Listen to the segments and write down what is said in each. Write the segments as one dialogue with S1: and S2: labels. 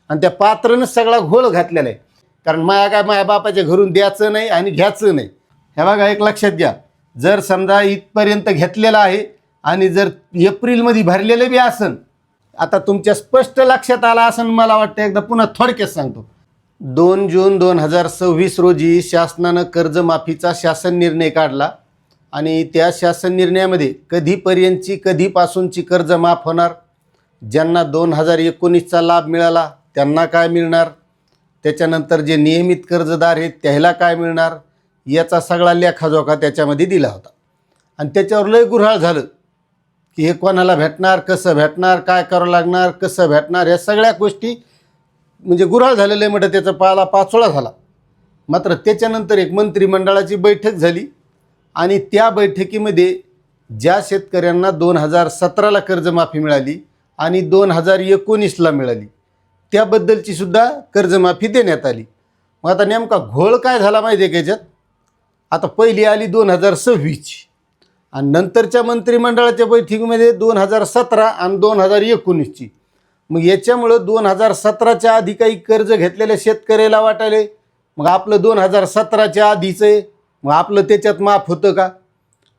S1: आणि त्या पात्रानंच सगळा घोळ घातलेला आहे. कारण माझ्या बापाच्या घरून द्यायचं नाही आणि घ्यायचं नाही. हे बघा, एक लक्षात घ्या, जर समजा इथपर्यंत घेतलेलं आहे आणि जर एप्रिलमध्ये भरलेलं बी असन, आता तुमच्या स्पष्ट लक्षात आला असन मला वाटतं, एकदा पुन्हा थोडक्यात सांगतो. 2 जून 2026 रोजी शासनानं कर्जमाफीचा शासन निर्णय काढला आणि त्या शासन निर्णयामध्ये कधीपर्यंतची कधीपासूनची कर्ज माफ होणार, ज्यांना 2019चा लाभ मिळाला त्यांना काय मिळणार, त्याच्यानंतर जे नियमित कर्जदार आहेत त्याला काय मिळणार, याचा सगळा लेखाजोखा त्याच्यामध्ये दिला होता. आणि त्याच्यावर लय गुऱ्हाळ झालं की हे कोणाला भेटणार, कसं भेटणार, काय करावं लागणार, कसं भेटणार, या सगळ्या गोष्टी म्हणजे गुऱ्हाळ झालेलं आहे. म्हटलं त्याचा पाला पाचोळा झाला. मात्र त्याच्यानंतर एक मंत्रिमंडळाची बैठक झाली आणि त्या बैठकीमध्ये ज्या शेतकऱ्यांना 2017ला कर्जमाफी मिळाली आणि 2019ला मिळाली त्याबद्दलची सुद्धा कर्जमाफी देण्यात आली. मग आता नेमका घोळ काय झाला माहिती आहे का याच्यात? आता पहिली आली 2026 आणि नंतरच्या मंत्रिमंडळाच्या बैठकीमध्ये 2017 आणि 2019ची. मग याच्यामुळं 2017च्या आधी काही कर्ज घेतलेल्या शेतकऱ्याला वाटायले मग आपलं 2017च्या आधीचं आहे, मग आपलं त्याच्यात माफ होतं का?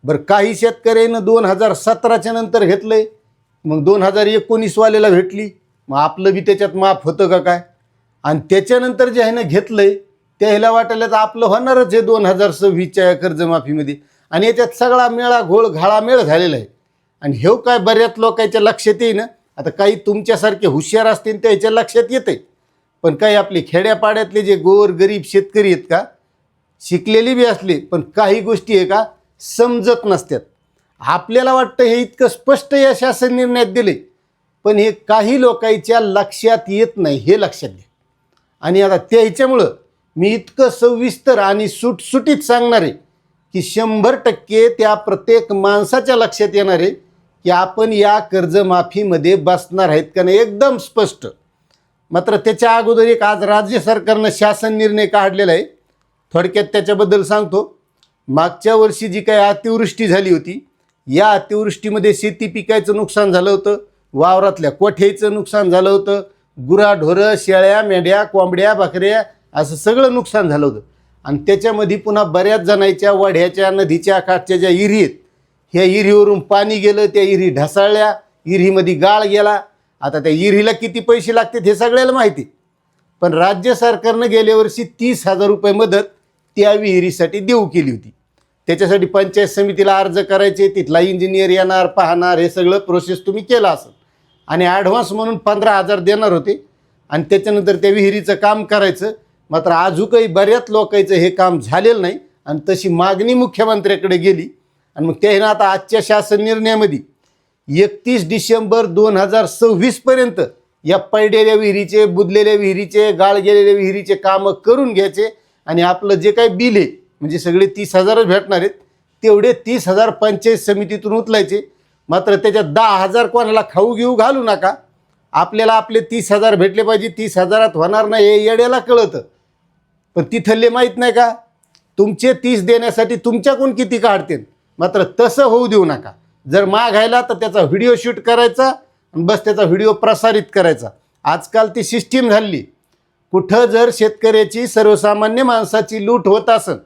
S1: बरं, काही शेतकऱ्यानं 2017च्या नंतर घेतलं आहे, मग 2019वाल्याला भेटली, मग आपलं बी त्याच्यात माफ होतं का काय? आणि त्याच्यानंतर जे आहे ना घेतलं आहे त्याला वाटायला तर आपलं होणारच आहे 2026च्या कर्जमाफीमध्ये. आणि याच्यात सगळा मेळा घोळ घाळामेळ झालेला आहे. आणि हे काय बऱ्याच लोकांच्या लक्षात येईना. आता काही तुमच्यासारखे हुशार असतील त्याच्या लक्षात येते, पण काही आपले खेड्यापाड्यातले जे गोर गरीब शेतकरी आहेत का, शिकलेली बी असले पण काही गोष्टी आहे का समजत नसतात. आपल्याला वाटतं हे इतकं स्पष्ट या शासन निर्णयात दिले, पण हे काही लोकांच्या लक्षात येत नाही, हे लक्षात घ्या. आणि आता त्याच्यामुळं मी इतकं सविस्तर आणि सुटसुटीत सांगणार आहे की 100% त्या प्रत्येक माणसाच्या लक्षात येणार आहे की आपण या कर्जमाफीमध्ये बसणार आहेत का नाही, एकदम स्पष्ट. मात्र त्याच्या अगोदर एक आज राज्य सरकारनं शासन निर्णय काढलेला आहे, थोडक्यात त्याच्याबद्दल सांगतो. मागच्या वर्षी जी काही अतिवृष्टी झाली होती, या अतिवृष्टीमध्ये शेती पिकाचं नुकसान झालं होतं, वावरातल्या कोठ्याचं नुकसान झालं होतं, गुराढोरं, शेळ्या, मेंढ्या, कोंबड्या, बकऱ्या असं सगळं नुकसान झालं होतं. आणि त्याच्यामध्ये पुन्हा बऱ्याच जणांच्या वढ्याच्या नदीच्या काठच्या ज्या विहिरी आहेत, ह्या विहिरीवरून पाणी गेलं, त्या विहिरी ढासळल्या, विहिरीमध्ये गाळ गेला. आता त्या विहिरीला किती पैसे लागतात हे सगळ्याला माहिती, पण राज्य सरकारनं गेल्या वर्षी 30,000 रुपये मदत त्या विहिरीसाठी देऊ केली होती. त्याच्यासाठी पंचायत समितीला अर्ज करायचे, तिथला इंजिनियर येणार, पाहणार, हे सगळं प्रोसेस तुम्ही केला असेल. आणि ॲडव्हान्स म्हणून 15,000 देणार होते आणि त्याच्यानंतर त्या विहिरीचं काम करायचं. मात्र अजूनही बऱ्याच लोकांचं हे काम झालेलं नाही आणि तशी मागणी मुख्यमंत्र्याकडे गेली. आणि मग त्यानं आता आजच्या शासन निर्णयामध्ये 31 डिसेंबर 2026पर्यंत या पडलेल्या विहिरीचे, बुदलेल्या विहिरीचे, गाळ गेलेल्या विहिरीचे कामं करून घ्यायचे आणि आपलं जे काही बिल आहे म्हणजे सगळे 30,000च भेटणार आहेत, तेवढे 30,000 पंचायत समितीतून उचलायचे. मात्र त्याच्यात 10,000 कोणाला खाऊ घेऊ घालू नका. आपल्याला आपले 30,000 भेटले पाहिजे. 30,000त होणार नाही हे येड्याला कळतं, पण तिथले माहीत नाही का तुमचे 30 देण्यासाठी तुमच्याकडून किती काढतील. मात्र तसं होऊ देऊ नका. जर मागायला तर त्याचा व्हिडिओ शूट करायचा आणि बस त्याचा व्हिडिओ प्रसारित करायचा. आजकाल ती सिस्टीम झाली. कुठं जर शेतकऱ्याची, सर्वसामान्य माणसाची लूट होत असेल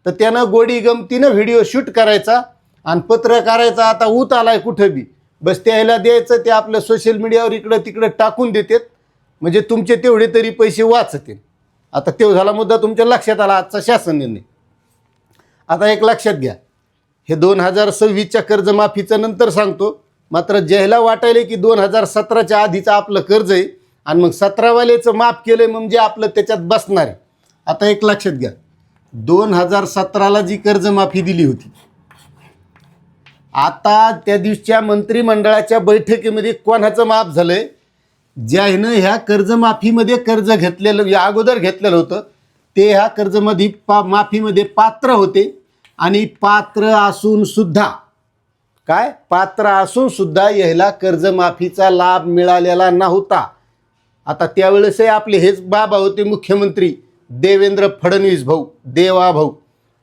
S1: तर त्यानं गोडी गमतीनं व्हिडिओ शूट करायचा आणि पत्र करायचा. आता ऊत आलाय कुठं बी, बस त्याला द्यायचं, ते आपलं सोशल मीडियावर इकडं तिकडं टाकून देतात, म्हणजे तुमचे तेवढे तरी पैसे वाचतील. आता तो झाला मुद्दा तुमच्या लक्षात आला आजचा शासन निर्णय. आता एक लक्षात घ्या, हे 2026च्या कर्जमाफीचं नंतर सांगतो. मात्र ज्याला वाटायले की 2017च्या आधीचं आपलं कर्ज आहे आणि मग 17वाल्याचं माफ केलं म्हणजे आपलं त्याच्यात बसणार आहे. आता एक लक्षात घ्या, 2017ला जी कर्जमाफी दिली होती, आता त्या दिवसच्या मंत्रिमंडळाच्या बैठकीमध्ये कोणाचं माफ झालंय? ज्यानं ह्या कर्जमाफीमध्ये कर्ज घेतलेलं, या अगोदर घेतलेलं होतं, ते ह्या कर्जमध्ये माफीमध्ये पात्र होते आणि पात्र असून सुद्धा काय, पात्र असून सुद्धा याला कर्जमाफीचा लाभ मिळालेला नव्हता. आता त्यावेळेसही आपले हेच बाबा होते मुख्यमंत्री, देवेंद्र फडणवीस भाऊ, देवा भाऊ,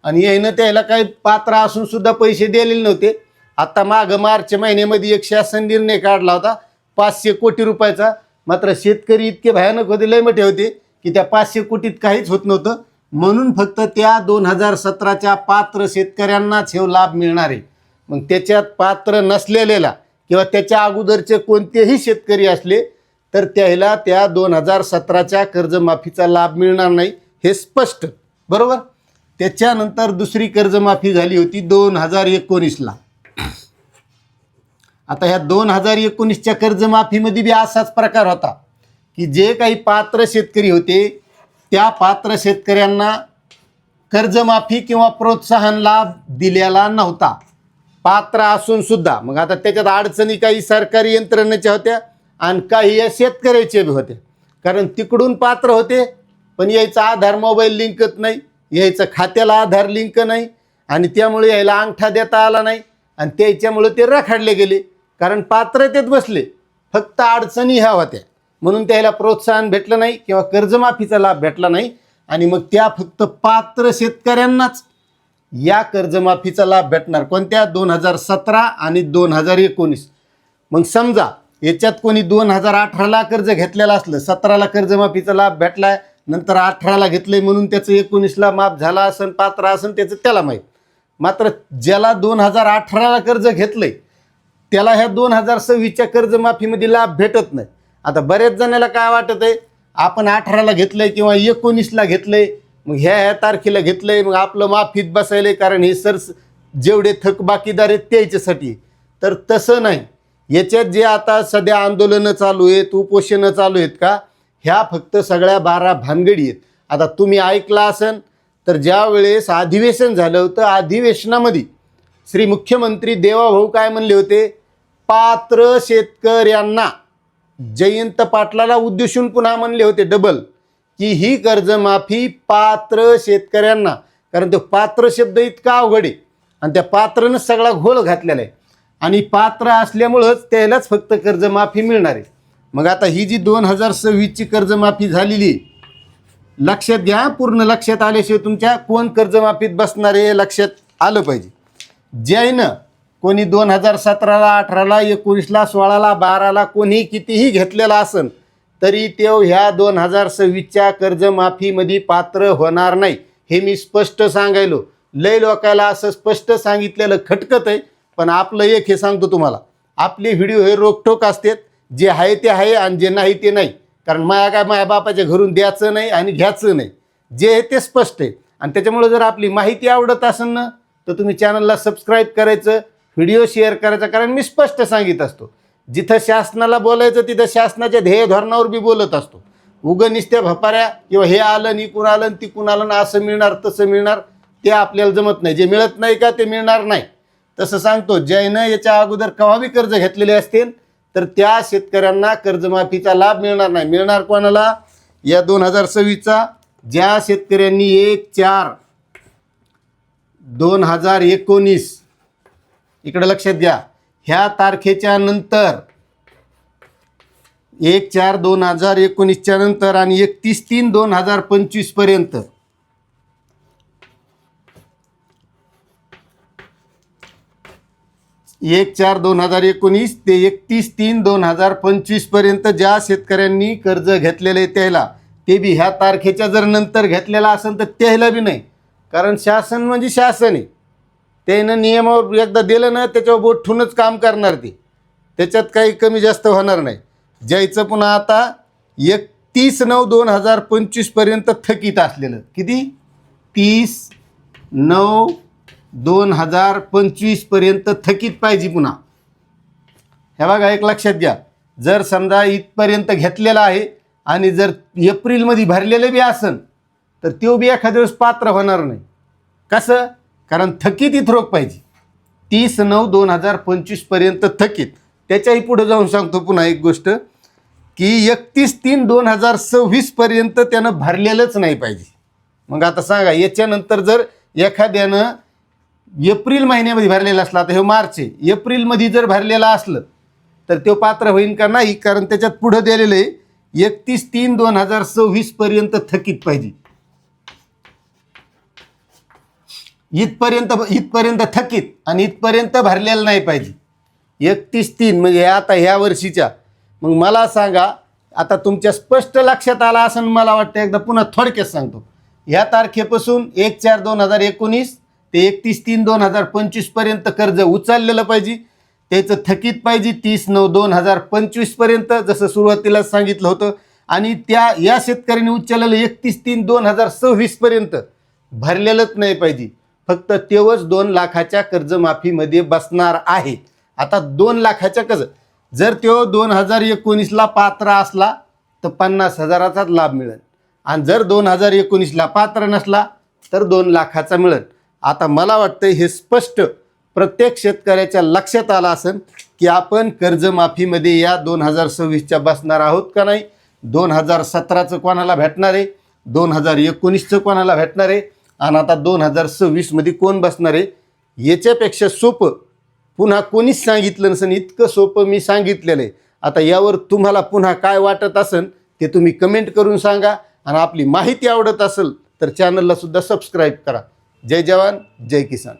S1: आणि यानं त्याला काही पात्र असून सुद्धा पैसे दिलेले नव्हते. आता मार्च महिन्यामध्ये एक शासन निर्णय काढला होता 500 कोटी रुपयाचा, मात्र शेतकरी इतके भयानक होते, लय मोठे होते की त्या 500 कोटीत काहीच होत नव्हतं. म्हणून फक्त त्या 2017च्या पात्र शेतकऱ्यांनाच हे लाभ मिळणार आहे. मग त्याच्यात पात्र नसलेल्याला किंवा त्याच्या अगोदरचे कोणतेही शेतकरी असले तर त्याला त्या 2017च्या कर्जमाफीचा लाभ मिळणार नाही, हे स्पष्ट. बरोबर. त्याच्यानंतर दुसरी कर्जमाफी झाली होती 2019ला. आता ह्या 2019च्या कर्जमाफीमध्ये बी असाच प्रकार होता की जे काही पात्र शेतकरी होते त्या पात्र शेतकऱ्यांना कर्जमाफी किंवा प्रोत्साहन लाभ दिलेला नव्हता, पात्र असून सुद्धा. मग आता त्याच्यात अडचणी काही सरकारी यंत्रणेच्या होत्या आणि काही या शेतकऱ्याचे बी होते. कारण तिकडून पात्र होते पण यायचा आधार मोबाईल लिंकच नाही, यायचं खात्याला आधार लिंक नाही आणि त्यामुळे यायला अंगठा देता आला नाही आणि त्याच्यामुळे ते रखडले गेले. कारण पात्रतेत बसले, फक्त अडचणी ह्या होत्या म्हणून त्याला प्रोत्साहन भेटलं नाही किंवा कर्जमाफीचा लाभ भेटला नाही. आणि मग त्या फक्त पात्र शेतकऱ्यांनाच या कर्जमाफीचा लाभ भेटणार. कोणत्या? 2017 आणि 2019. मग समजा याच्यात कोणी 2018ला कर्ज घेतलेलं असलं, 17ला कर्जमाफीचा लाभ भेटलाय, नंतर 18ला घेतलंय म्हणून त्याचं 19ला माफ झाला असन, पात्र असन, त्याचं त्याला माहीत. मात्र ज्याला 2018ला कर्ज घेतलंय त्याला ह्या 2026च्या कर्जमाफीमध्ये लाभ भेटत नाही. आता बऱ्याच जणाला काय वाटत आहे, आपण 18ला घेतलंय किंवा 19ला घेतलंय, मग ह्या तारखेला घेतलंय, मग आपलं माफीत बसायलंय कारण हे सर जेवढे थकबाकीदार आहेत त्याच्यासाठी. तर तसं नाही. याच्यात जे आता सध्या आंदोलनं चालू आहेत, उपोषणं चालू आहेत का, ह्या फक्त सगळ्या 12 भानगडी आहेत. आता तुम्ही ऐकलं असन तर ज्या वेळेस अधिवेशन झालं होतं, अधिवेशनामध्ये श्री मुख्यमंत्री देवाभाऊ काय म्हणले होते, पात्र शेतकऱ्यांना, जयंत पाटलाला उद्देशून पुन्हा म्हणले होते डबल की ही कर्जमाफी पात्र शेतकऱ्यांना. कारण तो पात्र शब्द इतका अवघड आहे आणि त्या पात्रनं सगळा घोळ घातलेला आहे आणि पात्र असल्यामुळंच त्यालाच फक्त कर्जमाफी मिळणार आहे. मग आता ही जी 2026ची कर्जमाफी झालेली, लक्षात घ्या, पूर्ण लक्षात आल्याशिवाय तुमच्या कोण कर्जमाफीत बसणार आहे लक्षात आलं पाहिजे. ज्यानं कोणी 2017ला, 18ला, 19ला, 16ला, 12ला कोणी कितीही घेतलेला असन तरी ते ह्या 2026च्या कर्जमाफीमध्ये पात्र होणार नाही. हे मी स्पष्ट सांगायलो. लय लोकायला असं स्पष्ट सांगितलेलं खटकत आहे, पण आपलं एक हे सांगतो तुम्हाला, आपले व्हिडिओ हे रोकटोक असतात. जे आहे ते आहे आणि जे नाही ते नाही. कारण माया काय माया बापाच्या घरून द्यायचं नाही आणि घ्यायचं नाही, जे आहे ते स्पष्ट आहे. आणि त्याच्यामुळे जर आपली माहिती आवडत असेल ना तर तुम्ही चॅनलला सबस्क्राईब करायचं, व्हिडिओ शेअर करायचा. कारण मी स्पष्ट सांगित असतो, जिथं शासनाला बोलायचं तिथं शासनाच्या ध्येय धोरणावर बी बोलत असतो. उगं निस्त्या भपाऱ्या किंवा हे आलं निकून आलं तिकून आलं ना असं मिळणार तसं मिळणार ते आपल्याला जमत नाही. जे मिळत नाही का ते मिळणार नाही तसं सांगतो. ज्यानं याच्या अगोदर कवाबी कर्ज घेतलेले असतील तर त्या शेतकऱ्यांना कर्जमाफीचा लाभ मिळणार नाही. मिळणार कोणाला? या 2026चा ज्या शेतकऱ्यांनी 1/4/2019 इकडे लक्षात घ्या, ह्या तारखेच्या नंतर 1/4/2019च्या नंतर आणि 31/3/2025 पर्यंत 1/4/2019 ते 31/3/2025 पर्यंत ज्या शेतकऱ्यांनी कर्ज घेतलेले त्याला, ते बी ह्या तारखेच्या जर नंतर घेतलेला असेल तर त्याला बी नाही. कारण शासन म्हणजे शासन आहे, त्यानं नियमावर एकदा दिलं ना त्याच्यावर बोट ठेवूनच काम करणार ते, त्याच्यात काही कमी जास्त होणार नाही. ज्याचं पुन्हा आता 31/9/2025 पर्यंत थकीत असलेलं, किती? 30/9/2025 पर्यंत थकीत पाहिजे पुन्हा. हे बघा, एक लक्षात घ्या, जर समजा इथपर्यंत घेतलेला आहे आणि जर एप्रिलमध्ये भरलेलं बी असन तर तो बी एखाद्या दिवस पात्र होणार नाही. कसं? कारण थकीत इथं रोख पाहिजे. 30/9/2025 पर्यंत थकीत. त्याच्याही पुढे जाऊन सांगतो पुन्हा एक गोष्ट की 31/3/2026 पर्यंत त्यानं भरलेलंच नाही पाहिजे. मग आता सांगा, याच्यानंतर जर एखाद्यानं एप्रिल महिन्यामध्ये भरलेला असला, आता हे मार्च आहे, एप्रिलमध्ये जर भरलेला असलं तर तो पात्र होईल का? नाही. कारण त्याच्यात पुढं दिलेलं आहे 31/3/2026 पर्यंत थकीत पाहिजे. इथपर्यंत थकीत आणि इथपर्यंत भरलेलं नाही पाहिजे. 31/3 म्हणजे आता ह्या वर्षीच्या. मग मला सांगा, आता तुमच्या स्पष्ट लक्षात आला असं मला वाटतं, एकदा पुन्हा थोडक्यात सांगतो. ह्या तारखेपासून 1/4/2019 ते 31/3/2025 पर्यंत कर्ज उचललेलं पाहिजे. त्याचं थकीत पाहिजे 30/9/2025 पर्यंत, जसं सुरुवातीलाच सांगितलं होतं. आणि या शेतकऱ्यांनी उचललेलं 31/3/2026 पर्यंत भरलेलंच नाही पाहिजे. फक्त तेवच 2 लाखाच्या कर्जमाफीमध्ये बसणार आहे. आता 2 लाखाच्या कर्ज जर तो 2019ला पात्र असला तर 50,000चा लाभ मिळेल, आणि जर 2019ला पात्र नसला तर 2 लाखाचा मिळेल. आता मला वाटतं हे स्पष्ट प्रत्येक शेतकऱ्याच्या लक्षात आलं असेल की आपण कर्जमाफीमध्ये या 2026च्या बसणार आहोत का नाही. 2017चं कोणाला भेटणार आहे, 2019चं कोणाला भेटणार आहे, आणि आता 2026मध्ये कोण बसणार आहे. याच्यापेक्षा सोपं पुन्हा कोणीच सांगितलं नसेल, इतकं सोपं मी सांगितलेलं आहे. आता यावर तुम्हाला पुन्हा काय वाटत असेल ते तुम्ही कमेंट करून सांगा. आणि आपली माहिती आवडत असेल तर चॅनलला सुद्धा सबस्क्राईब करा. जय जवान जय किसान.